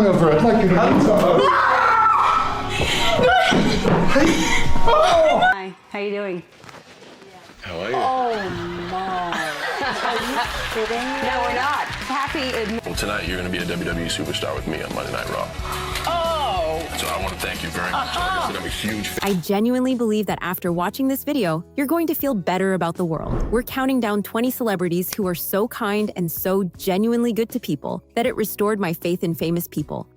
over. I'd like you to hands up. Hi, how you doing? How are you? Oh my. Are you kidding? No, we're not. Happy. Well, tonight you're going to be a WWE superstar with me on Monday Night Raw. Oh. So I want to thank you very much. I'm a huge fan. I genuinely believe that after watching this video, you're going to feel better about the world. We're counting down 20 celebrities who are so kind and so genuinely good to people that it restored my faith in famous people.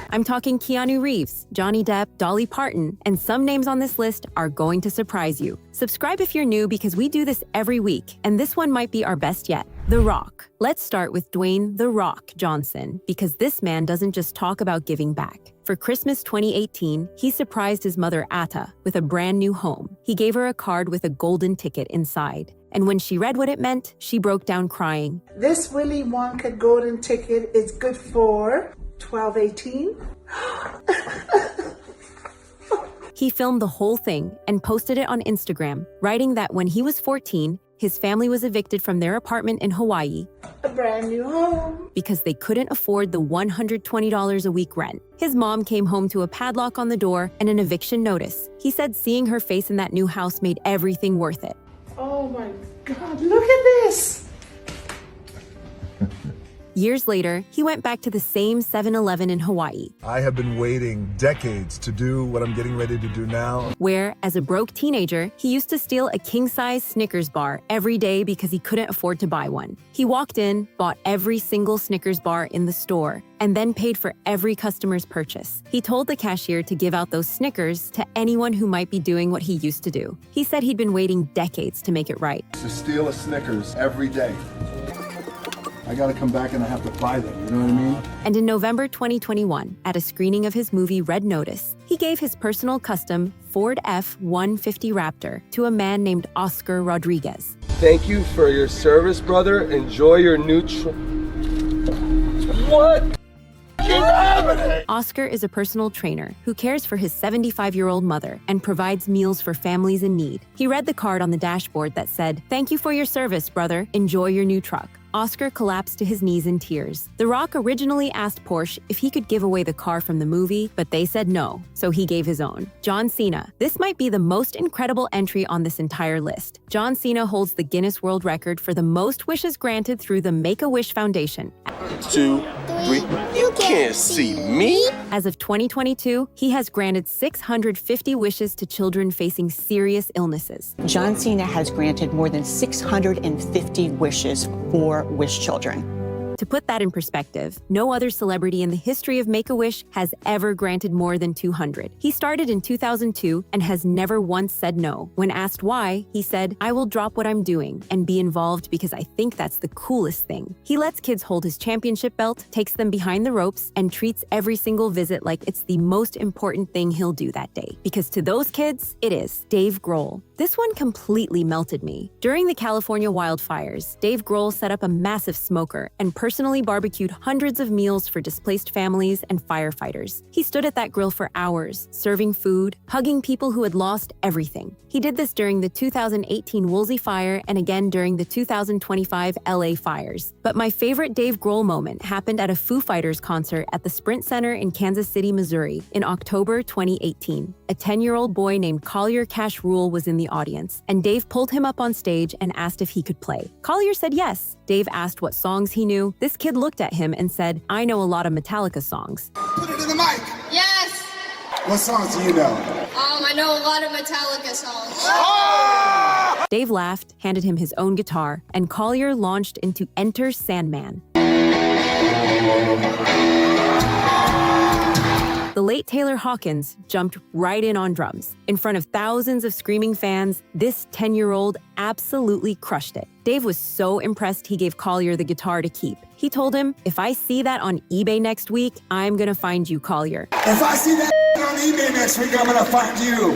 I'm talking Keanu Reeves, Johnny Depp, Dolly Parton, and some names on this list are going to surprise you. Subscribe if you're new because we do this every week, and this one might be our best yet. The Rock. Let's start with Dwayne "The Rock" Johnson, because this man doesn't just talk about giving back. For Christmas 2018, he surprised his mother Atta with a brand new home. He gave her a card with a golden ticket inside. And when she read what it meant, she broke down crying. This Willy Wonka golden ticket is good for 12/18. He filmed the whole thing and posted it on Instagram, writing that when he was 14, his family was evicted from their apartment in Hawaii A brand new home. because they couldn't afford the $120 a week rent. His mom came home to a padlock on the door and an eviction notice. He said seeing her face in that new house made everything worth it. Oh my God, look at this. Years later, he went back to the same 7-Eleven in Hawaii, I have been waiting decades to do what I'm getting ready to do now. where, as a broke teenager, he used to steal a king-size Snickers bar every day because he couldn't afford to buy one. He walked in, bought every single Snickers bar in the store, and then paid for every customer's purchase. He told the cashier to give out those Snickers to anyone who might be doing what he used to do. He said he'd been waiting decades to make it right. To steal a Snickers every day. I gotta come back and I have to buy them, you know what I mean? And in November 2021, at a screening of his movie Red Notice, he gave his personal custom Ford F-150 Raptor to a man named Oscar Rodriguez. Thank you for your service, brother. Enjoy your new What? Oscar is a personal trainer who cares for his 75-year-old mother and provides meals for families in need. He read the card on the dashboard that said, "Thank you for your service, brother. Enjoy your new truck." Oscar collapsed to his knees in tears. The Rock originally asked Porsche if he could give away the car from the movie, but they said no, so he gave his own. John Cena. This might be the most incredible entry on this entire list. John Cena holds the Guinness World Record for the most wishes granted through the Make-A-Wish Foundation. 2, 3. You can't see me. As of 2022, he has granted 650 wishes to children facing serious illnesses. John Cena has granted more than 650 wishes for wish children. To put that in perspective, no other celebrity in the history of Make-A-Wish has ever granted more than 200. He started in 2002 and has never once said no. When asked why, he said, "I will drop what I'm doing and be involved because I think that's the coolest thing." He lets kids hold his championship belt, takes them behind the ropes, and treats every single visit like it's the most important thing he'll do that day. Because to those kids, it is. Dave Grohl. This one completely melted me. During the California wildfires, Dave Grohl set up a massive smoker and personally barbecued hundreds of meals for displaced families and firefighters. He stood at that grill for hours, serving food, hugging people who had lost everything. He did this during the 2018 Woolsey fire and again during the 2025 LA fires. But my favorite Dave Grohl moment happened at a Foo Fighters concert at the Sprint Center in Kansas City, Missouri in October 2018. A 10-year-old boy named Collier Cash Rule was in the audience, and Dave pulled him up on stage and asked if he could play. Collier said yes. Dave asked what songs he knew. This kid looked at him and said, "I know a lot of Metallica songs." Put it in the mic. Yes. What songs do you know? I know a lot of Metallica songs. Dave laughed, handed him his own guitar, and Collier launched into Enter Sandman. The late Taylor Hawkins jumped right in on drums. In front of thousands of screaming fans, this 10-year-old absolutely crushed it. Dave was so impressed he gave Collier the guitar to keep. He told him, "If I see that on eBay next week, I'm gonna find you, Collier." If I see that on eBay next week, I'm gonna find you.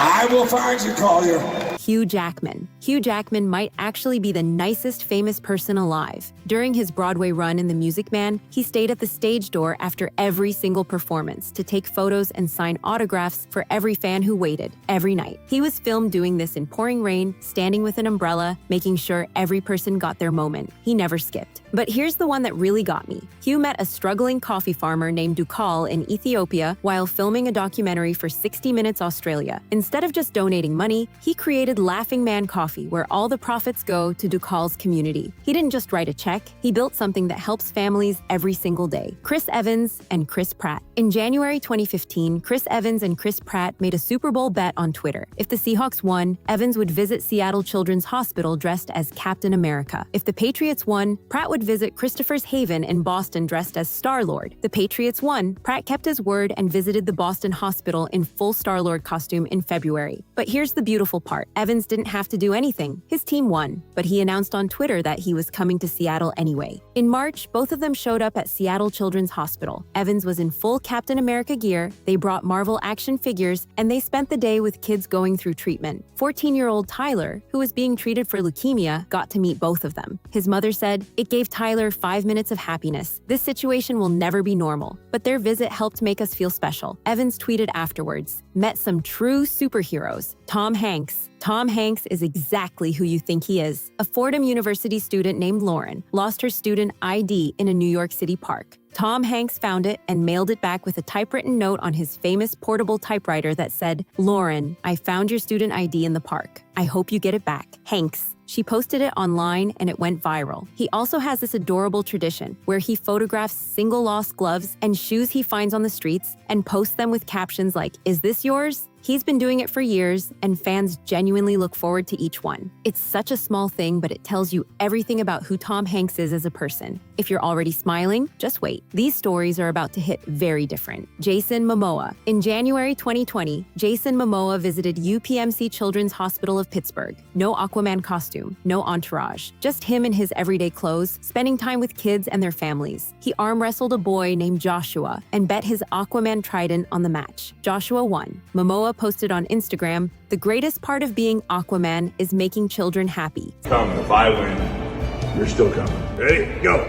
I will find you, Collier. Hugh Jackman. Hugh Jackman might actually be the nicest famous person alive. During his Broadway run in The Music Man, he stayed at the stage door after every single performance to take photos and sign autographs for every fan who waited, every night. He was filmed doing this in pouring rain, standing with an umbrella, making sure every person got their moment. He never skipped. But here's the one that really got me. Hugh met a struggling coffee farmer named Grohl in Ethiopia while filming a documentary for 60 Minutes Australia. Instead of just donating money, he created Laughing Man Coffee, where all the profits go to Grohl's community. He didn't just write a check, he built something that helps families every single day. Chris Evans and Chris Pratt. In January 2015, Chris Evans and Chris Pratt made a Super Bowl bet on Twitter. If the Seahawks won, Evans would visit Seattle Children's Hospital dressed as Captain America. If the Patriots won, Pratt would visit Christopher's Haven in Boston dressed as Star-Lord. The Patriots won, Pratt kept his word and visited the Boston hospital in full Star-Lord costume in February. But here's the beautiful part. Evans didn't have to do anything. His team won, but he announced on Twitter that he was coming to Seattle anyway. In March, both of them showed up at Seattle Children's Hospital. Evans was in full Captain America gear, they brought Marvel action figures, and they spent the day with kids going through treatment. 14-year-old Tyler, who was being treated for leukemia, got to meet both of them. His mother said, "It gave Tyler 5 minutes of happiness. This situation will never be normal, but their visit helped make us feel special." Evans tweeted afterwards, "Met some true superheroes. Tom Hanks. Tom Hanks is exactly who you think he is." A Fordham University student named Lauren lost her student ID in a New York City park. Tom Hanks found it and mailed it back with a typewritten note on his famous portable typewriter that said, "Lauren, I found your student ID in the park. I hope you get it back. Hanks." She posted it online and it went viral. He also has this adorable tradition where he photographs single lost gloves and shoes he finds on the streets and posts them with captions like, "Is this yours?" He's been doing it for years, and fans genuinely look forward to each one. It's such a small thing, but it tells you everything about who Tom Hanks is as a person. If you're already smiling, just wait. These stories are about to hit very different. Jason Momoa. In January 2020, Jason Momoa visited UPMC Children's Hospital of Pittsburgh. No Aquaman costume, no entourage, just him in his everyday clothes, spending time with kids and their families. He arm wrestled a boy named Joshua and bet his Aquaman trident on the match. Joshua won. Momoa posted on Instagram, "The greatest part of being Aquaman is making children happy." Come, if I win, you're still coming. Ready? Go.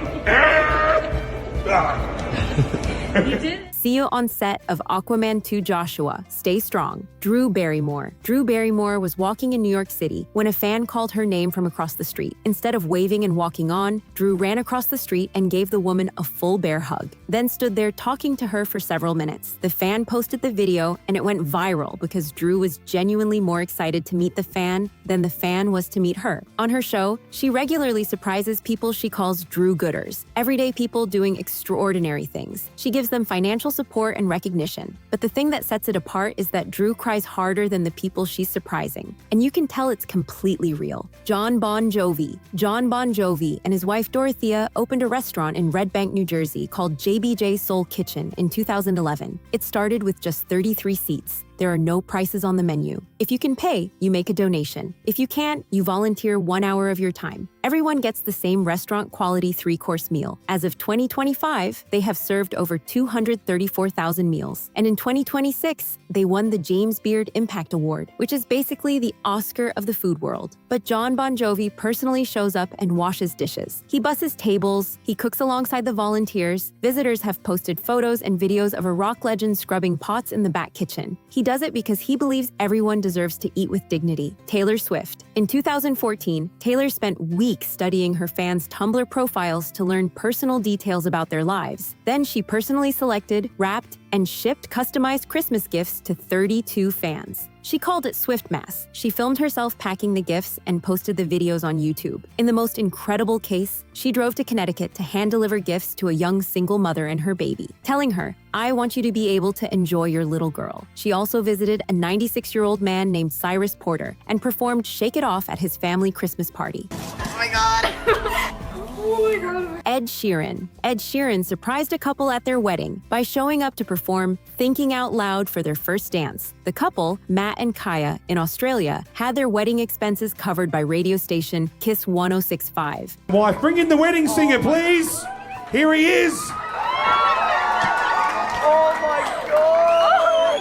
You did? See you on set of Aquaman 2 Joshua. Stay strong. Drew Barrymore. Drew Barrymore was walking in New York City when a fan called her name from across the street. Instead of waving and walking on, Drew ran across the street and gave the woman a full bear hug, then stood there talking to her for several minutes. The fan posted the video and it went viral because Drew was genuinely more excited to meet the fan than the fan was to meet her. On her show, she regularly surprises people she calls Drew Gooders, everyday people doing extraordinary things. She gives them financial support and recognition. But the thing that sets it apart is that Drew cries harder than the people she's surprising. And you can tell it's completely real. Jon Bon Jovi. Jon Bon Jovi and his wife Dorothea opened a restaurant in Red Bank, New Jersey called JBJ Soul Kitchen in 2011. It started with just 33 seats. There are no prices on the menu. If you can pay, you make a donation. If you can't, you volunteer 1 hour of your time. Everyone gets the same restaurant-quality 3-course meal. As of 2025, they have served over 234,000 meals. And in 2026, they won the James Beard Impact Award, which is basically the Oscar of the food world. But Jon Bon Jovi personally shows up and washes dishes. He busses tables, he cooks alongside the volunteers. Visitors have posted photos and videos of a rock legend scrubbing pots in the back kitchen. He does it because he believes everyone deserves to eat with dignity. Taylor Swift. In 2014, Taylor spent weeks studying her fans' Tumblr profiles to learn personal details about their lives. Then she personally selected, wrapped, and shipped customized Christmas gifts to 32 fans. She called it Swiftmass. She filmed herself packing the gifts and posted the videos on YouTube. In the most incredible case, she drove to Connecticut to hand-deliver gifts to a young single mother and her baby, telling her, "I want you to be able to enjoy your little girl." She also visited a 96-year-old man named Cyrus Porter and performed Shake It Off at his family Christmas party. Oh my God. Oh my God. Ed Sheeran. Ed Sheeran surprised a couple at their wedding by showing up to perform Thinking Out Loud for their first dance. The couple, Matt and Kaya, in Australia, had their wedding expenses covered by radio station Kiss 106.5. Wife, bring in the wedding singer, please. Here he is. Oh my God!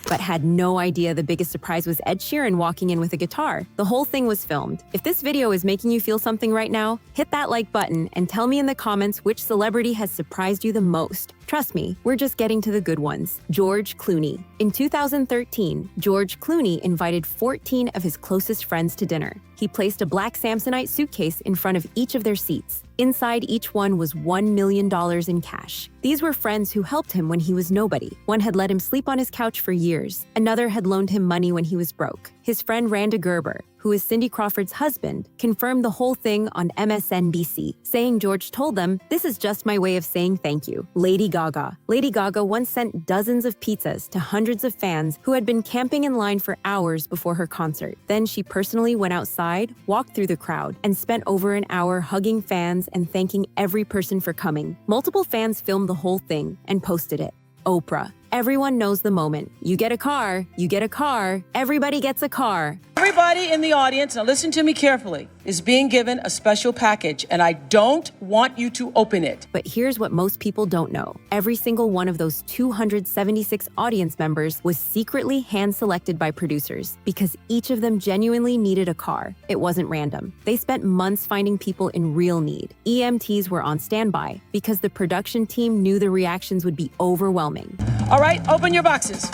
But but had no idea the biggest surprise was Ed Sheeran walking in with a guitar. The whole thing was filmed. If this video is making you feel something right now, hit that like button and tell me in the comments which celebrity has surprised you the most. Trust me, we're just getting to the good ones. George Clooney. In 2013, George Clooney invited 14 of his closest friends to dinner. He placed a black Samsonite suitcase in front of each of their seats. Inside each one was $1 million in cash. These were friends who helped him when he was nobody. One had let him sleep on his couch for years. Another had loaned him money when he was broke. His friend Randa Gerber, who is Cindy Crawford's husband, confirmed the whole thing on MSNBC, saying George told them, "This is just my way of saying thank you." Lady Gaga. Lady Gaga once sent dozens of pizzas to hundreds of fans who had been camping in line for hours before her concert. Then she personally went outside, walked through the crowd, and spent over an hour hugging fans and thanking every person for coming. Multiple fans filmed the whole thing and posted it. Oprah. Everyone knows the moment. You get a car, you get a car, everybody gets a car. Everybody in the audience, now listen to me carefully, is being given a special package, and I don't want you to open it. But here's what most people don't know. Every single one of those 276 audience members was secretly hand-selected by producers because each of them genuinely needed a car. It wasn't random. They spent months finding people in real need. EMTs were on standby because the production team knew the reactions would be overwhelming. All right, open your boxes.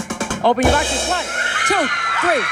Open your boxes. 1, 2, 3.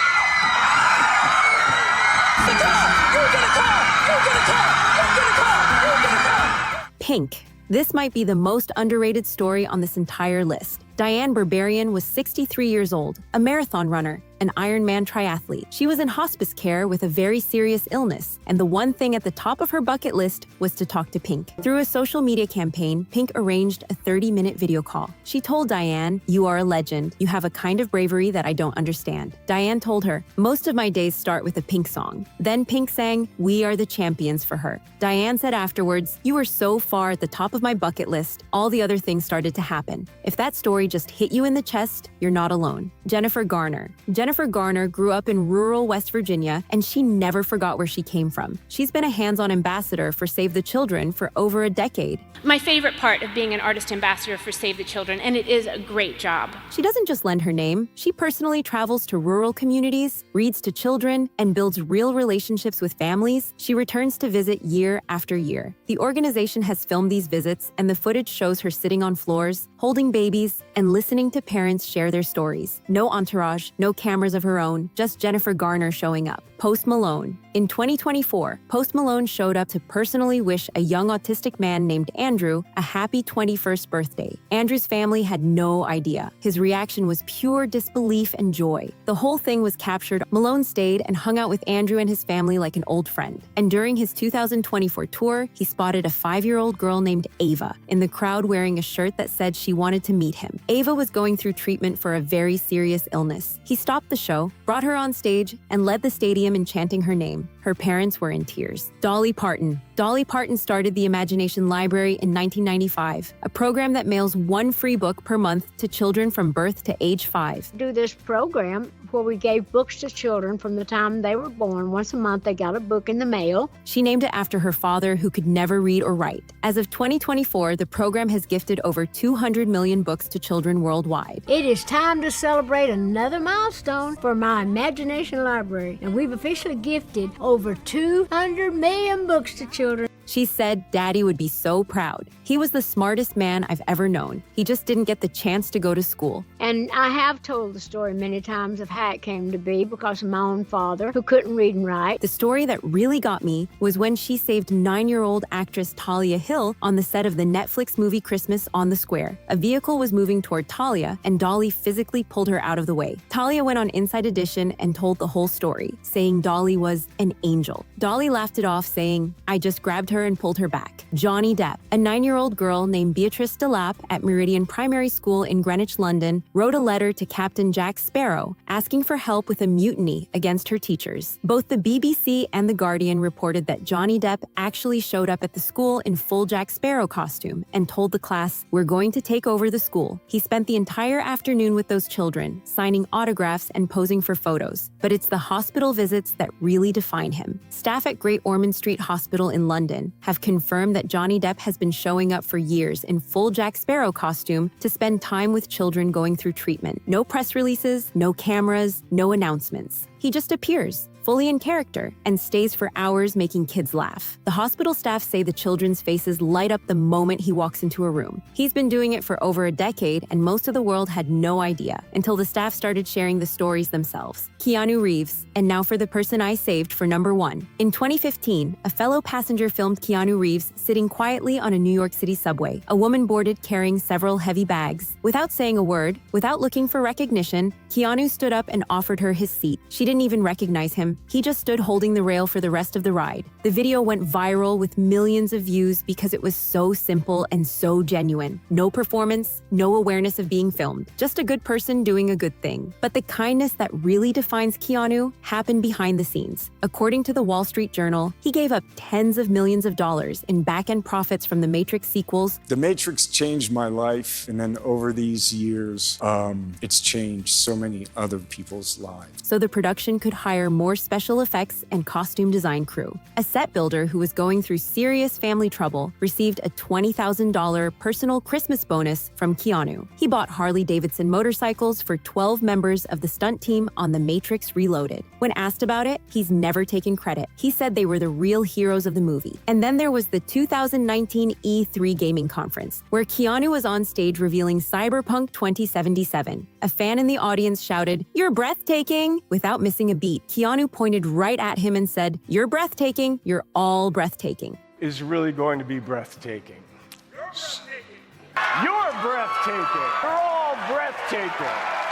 Pink. This might be the most underrated story on this entire list. Diane Berberian was 63 years old, a marathon runner, an Ironman triathlete. She was in hospice care with a very serious illness, and the one thing at the top of her bucket list was to talk to Pink. Through a social media campaign, Pink arranged a 30-minute video call. She told Diane, "You are a legend. You have a kind of bravery that I don't understand." Diane told her, "Most of my days start with a Pink song." Then Pink sang "We Are the Champions" for her. Diane said afterwards, "You were so far at the top of my bucket list, all the other things started to happen." If that story just hit you in the chest, you're not alone. Jennifer Garner. Jennifer Garner grew up in rural West Virginia, and she never forgot where she came from. She's been a hands-on ambassador for Save the Children for over a decade. My favorite part of being an artist ambassador for Save the Children, and it is a great job. She doesn't just lend her name. She personally travels to rural communities, reads to children, and builds real relationships with families. She returns to visit year after year. The organization has filmed these visits, and the footage shows her sitting on floors, holding babies, and listening to parents share their stories. No entourage, no cameras of her own, just Jennifer Garner showing up. Post Malone. In 2024, Post Malone showed up to personally wish a young autistic man named Andrew a happy 21st birthday. Andrew's family had no idea. His reaction was pure disbelief and joy. The whole thing was captured. Malone stayed and hung out with Andrew and his family like an old friend. And during his 2024 tour, he spotted a 5-year-old girl named Ava in the crowd wearing a shirt that said she wanted to meet him. Ava was going through treatment for a very serious illness. He stopped the show, brought her on stage, and led the stadium in chanting her name. Her parents were in tears. Dolly Parton. Dolly Parton started the Imagination Library in 1995, a program that mails one free book per month to children from birth to age 5. Do this program where we gave books to children from the time they were born. Once a month, they got a book in the mail. She named it after her father, who could never read or write. As of 2024, the program has gifted over 200 million books to children worldwide. It is time to celebrate another milestone for my Imagination Library, and we've officially gifted over 200 million books to children. She said Daddy would be so proud. He was the smartest man I've ever known. He just didn't get the chance to go to school. And I have told the story many times of how it came to be because of my own father, who couldn't read and write. The story that really got me was when she saved 9-year-old actress Talia Hill on the set of the Netflix movie Christmas on the Square. A vehicle was moving toward Talia, and Dolly physically pulled her out of the way. Talia went on Inside Edition and told the whole story, saying Dolly was an angel. Dolly laughed it off, saying, "I just grabbed her and pulled her back." Johnny Depp. A 9-year-old girl named Beatrice DeLapp at Meridian Primary School in Greenwich, London, wrote a letter to Captain Jack Sparrow asking for help with a mutiny against her teachers. Both the BBC and The Guardian reported that Johnny Depp actually showed up at the school in full Jack Sparrow costume and told the class, "We're going to take over the school." He spent the entire afternoon with those children, signing autographs and posing for photos. But it's the hospital visits that really define him. Staff at Great Ormond Street Hospital in London Jackman have confirmed that Johnny Depp has been showing up for years in full Jack Sparrow costume to spend time with children going through treatment. No press releases, no cameras, no announcements. He just appears, fully in character, and stays for hours making kids laugh. The hospital staff say the children's faces light up the moment he walks into a room. He's been doing it for over a decade, and most of the world had no idea until the staff started sharing the stories themselves. Keanu Reeves, and now for the person I saved for number 1. In 2015, a fellow passenger filmed Keanu Reeves sitting quietly on a New York City subway. A woman boarded carrying several heavy bags. Without saying a word, without looking for recognition, Keanu stood up and offered her his seat. She didn't even recognize him. He just stood holding the rail for the rest of the ride. The video went viral with millions of views because it was so simple and so genuine. No performance, no awareness of being filmed, just a good person doing a good thing. But the kindness that really defines Keanu happened behind the scenes. According to the Wall Street Journal, he gave up tens of millions of dollars in back-end profits from the Matrix sequels. The Matrix changed my life, and then over these years, it's changed so many other people's lives. So the production could hire more special effects and costume design crew. A set builder who was going through serious family trouble received a $20,000 personal Christmas bonus from Keanu. He bought Harley-Davidson motorcycles for 12 members of the stunt team on The Matrix Reloaded. When asked about it, he's never taken credit. He said they were the real heroes of the movie. And then there was the 2019 E3 gaming conference, where Keanu was on stage revealing Cyberpunk 2077. A fan in the audience shouted, "You're breathtaking!" Without missing a beat, Keanu pointed right at him and said, "You're breathtaking. You're all breathtaking." Is really going to be breathtaking. You're breathtaking. We're all breathtaking.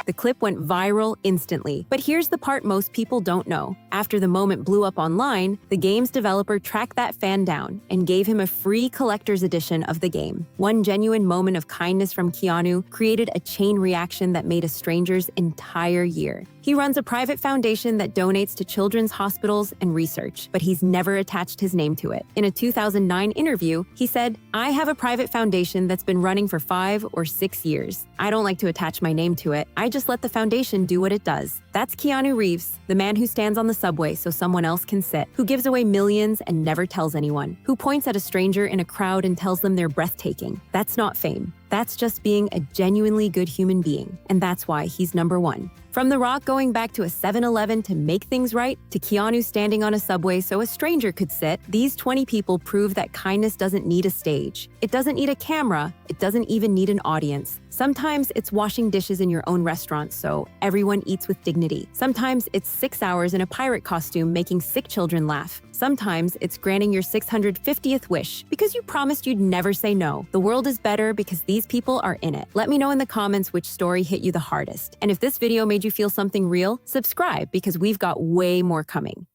The clip went viral instantly. But here's the part most people don't know. After the moment blew up online, the game's developer tracked that fan down and gave him a free collector's edition of the game. One genuine moment of kindness from Keanu created a chain reaction that made a stranger's entire year. He runs a private foundation that donates to children's hospitals and research, but he's never attached his name to it. In a 2009 interview, he said, "I have a private foundation that's been running for 5 or 6 years. I don't like to attach my name to it. I just let the foundation do what it does." That's Keanu Reeves, the man who stands on the subway so someone else can sit, who gives away millions and never tells anyone, who points at a stranger in a crowd and tells them they're breathtaking. That's not fame. That's just being a genuinely good human being, and that's why he's number 1. From The Rock going back to a 7-Eleven to make things right, to Keanu standing on a subway so a stranger could sit, these 20 people prove that kindness doesn't need a stage. It doesn't need a camera. It doesn't even need an audience. Sometimes it's washing dishes in your own restaurant so everyone eats with dignity. Sometimes it's 6 hours in a pirate costume making sick children laugh. Sometimes it's granting your 650th wish because you promised you'd never say no. The world is better because these people are in it. Let me know in the comments which story hit you the hardest. And if this video made you feel something real, subscribe because we've got way more coming.